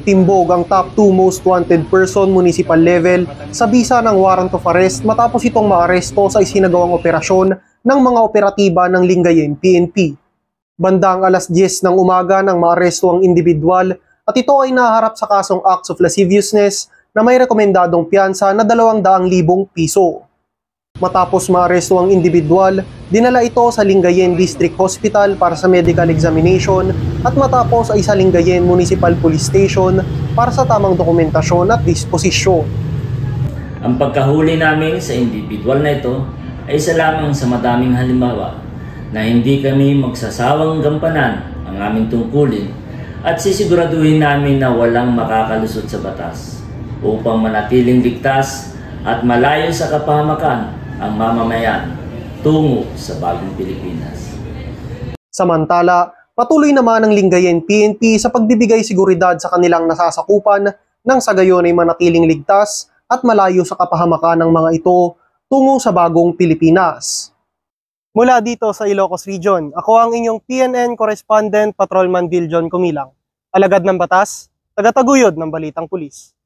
Timbog ang top 2 most wanted person municipal level sa bisa ng warrant of arrest matapos itong maaresto sa isinagawang operasyon ng mga operatiba ng Lingayen PNP. Bandang alas 10 ng umaga nang maaresto ang individual at ito ay naharap sa kasong acts of lasciviousness na may rekomendadong piyansa na 200,000 piso. Matapos maaresto ang individual, dinala ito sa Lingayen District Hospital para sa medical examination at matapos ay sa Lingayen Municipal Police Station para sa tamang dokumentasyon at disposisyon. Ang pagkahuli namin sa individual na ito ay isa lamang sa madaming halimbawa na hindi kami magsasawang gampanan ang aming tungkulin at sisiguraduhin namin na walang makakalusot sa batas upang manatiling ligtas at malayo sa kapahamakan ang mamamayan tungo sa bagong Pilipinas. Samantala, patuloy naman ang Lingayen PNP sa pagbibigay seguridad sa kanilang nasasakupan nang sa gayon ay manatiling ligtas at malayo sa kapahamakan ng mga ito tungo sa bagong Pilipinas. Mula dito sa Ilocos Region, ako ang inyong PNN Correspondent Patrolman Viljon Comilang, alagad ng batas, tagataguyod ng Balitang Pulis.